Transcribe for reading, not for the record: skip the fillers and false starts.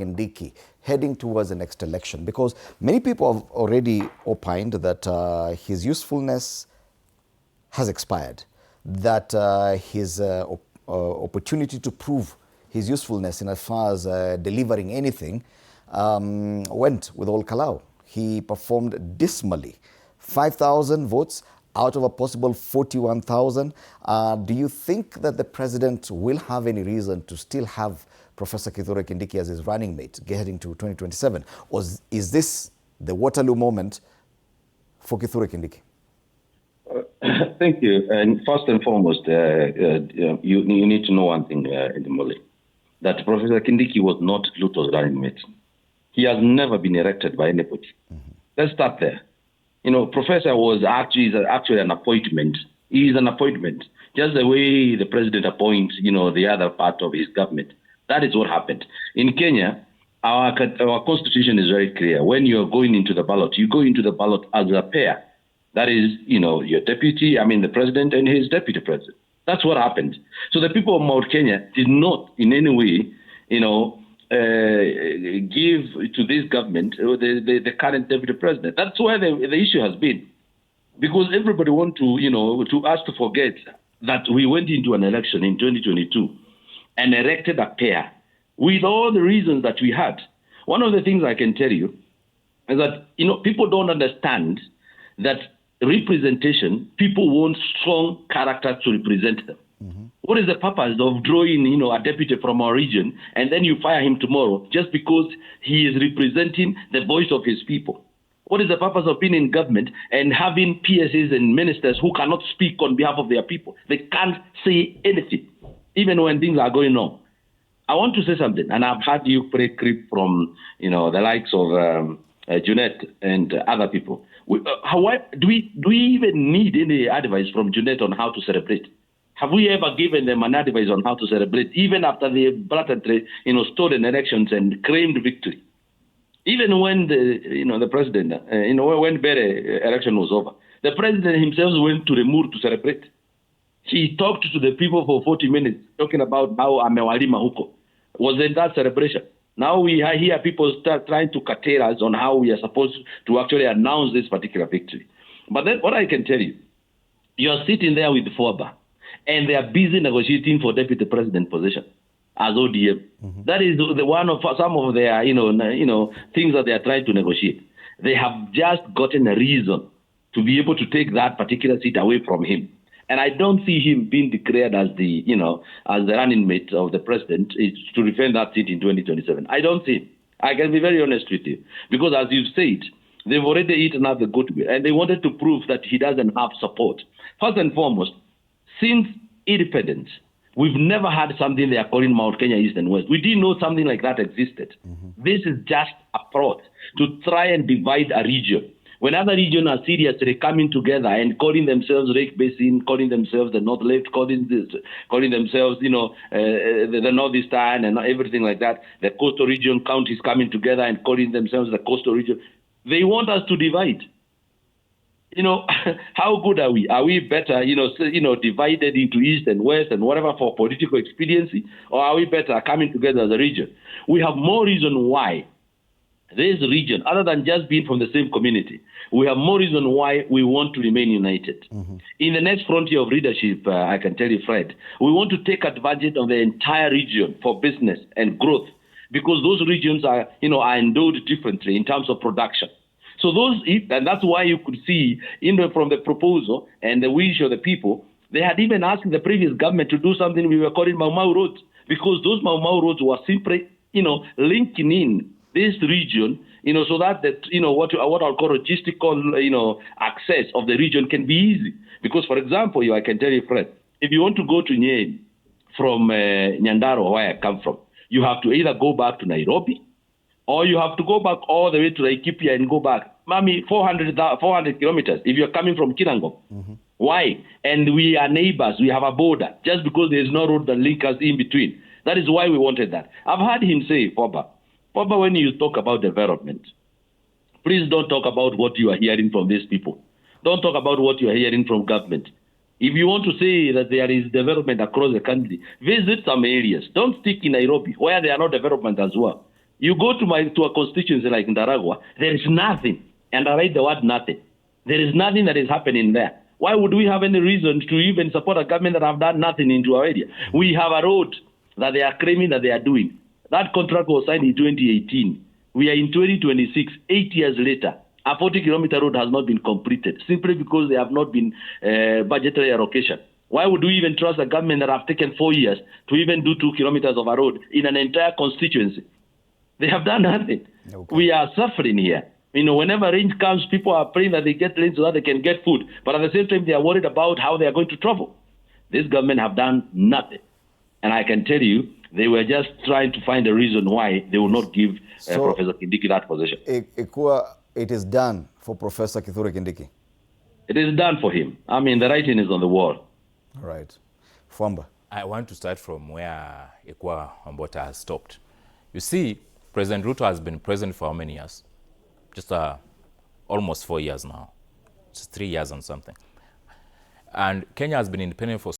Kindiki heading towards the next election? Because many people have already opined that his usefulness has expired, that his opportunity to prove his usefulness in as far as delivering anything went with all Kalau. He performed dismally. 5,000 votes out of a possible 41,000. Do you think that the president will have any reason to still have Professor Kithure Kindiki as his running mate heading to 2027? Or is this the Waterloo moment for Kithure Kindiki? Thank you. And first and foremost, you need to know one thing, Edimole, that Professor Kindiki was not Ruto's running mate. He has never been elected by anybody. Let's start there. You know, Professor was actually an appointment. He is an appointment, just the way the president appoints, the other part of his government. That is what happened. In Kenya, our constitution is very clear. When you are going into the ballot, you go into the ballot as a pair. That is, your deputy, the president and his deputy president. That's what happened. So the people of Mount Kenya did not in any way, give to this government the current deputy president. That's where the issue has been. Because everybody want to us to forget that we went into an election in 2022 and elected a pair with all the reasons that we had. One of the things I can tell you is that, people don't understand that representation, people want strong character to represent them. What is the purpose of drawing, a deputy from our region and then you fire him tomorrow just because he is representing the voice of his people? What is the purpose of being in government and having PSs and ministers who cannot speak on behalf of their people? They can't say anything, even when things are going on. I want to say something, and I've had you play clip from, the likes of Jeanette and other people. Do we even need any advice from Jeanette on how to celebrate? Have we ever given them an advice on how to celebrate, even after they blatantly, stolen elections and claimed victory? Even when the president, when Bere election was over, the president himself went to the Moor to celebrate. He talked to the people for 40 minutes, talking about how amewalima huko. Was in that celebration. Now we hear people start trying to curtail us on how we are supposed to actually announce this particular victory. But then what I can tell you, you are sitting there with Forba, and they are busy negotiating for deputy president position as ODM. That is one of some of their things that they are trying to negotiate. They have just gotten a reason to be able to take that particular seat away from him. And I don't see him being declared as the running mate of the president to defend that seat in 2027. I don't see him. I can be very honest with you. Because as you've said, they've already eaten up the goodwill. And they wanted to prove that he doesn't have support. First and foremost, since independence, we've never had something they are calling Mount Kenya East and West. We didn't know something like that existed. This is just a plot to try and divide a region. When other regions are seriously coming together and calling themselves Lake Basin, calling themselves the North Left, calling themselves, the Northeastern and everything like that, the coastal region counties coming together and calling themselves the coastal region, they want us to divide. How good are we? Are we better, divided into East and West and whatever for political expediency? Or are we better coming together as a region? We have more reason why this region, other than just being from the same community, we have more reason why we want to remain united. In the next frontier of leadership, I can tell you, Fred, we want to take advantage of the entire region for business and growth, because those regions are endowed differently in terms of production. So and that's why you could see, from the proposal and the wish of the people, they had even asked the previous government to do something we were calling Mau Mau roads, because those Mau Mau roads were simply, linking in this region, so that what I'll call logistical, access of the region can be easy. Because, for example, I can tell you, Fred, if you want to go to Nyeri from Nyandarua, where I come from, you have to either go back to Nairobi, or you have to go back all the way to Laikipia and go back. 400 kilometers if you're coming from Kinangop. Why? And we are neighbors. We have a border. Just because there's no road that links us in between. That is why we wanted that. I've heard him say, Papa, when you talk about development, please don't talk about what you are hearing from these people. Don't talk about what you are hearing from government. If you want to say that there is development across the country, visit some areas. Don't stick in Nairobi, where there are no development as well. You go to a constituency like Ndaragwa, there is nothing. And I write the word nothing. There is nothing that is happening there. Why would we have any reason to even support a government that have done nothing into our area? We have a road that they are claiming that they are doing. That contract was signed in 2018. We are in 2026, 8 years later. A 40-kilometer road has not been completed simply because they have not been budgetary allocation. Why would we even trust a government that have taken 4 years to even do 2 kilometers of a road in an entire constituency? They have done nothing. Okay. We are suffering here. You know, whenever rain comes, people are praying that they get rain so that they can get food. But at the same time, they are worried about how they are going to travel. This government have done nothing. And I can tell you, they were just trying to find a reason why they will not give Professor Kindiki that position. Ikua, it is done for Professor Kithure Kindiki? It is done for him. I mean, the writing is on the wall. All right. Fwamba. I want to start from where Ikua Mbote has stopped. You see, President Ruto has been president for how many years? Just almost 4 years now. Just 3 years and something. And Kenya has been independent for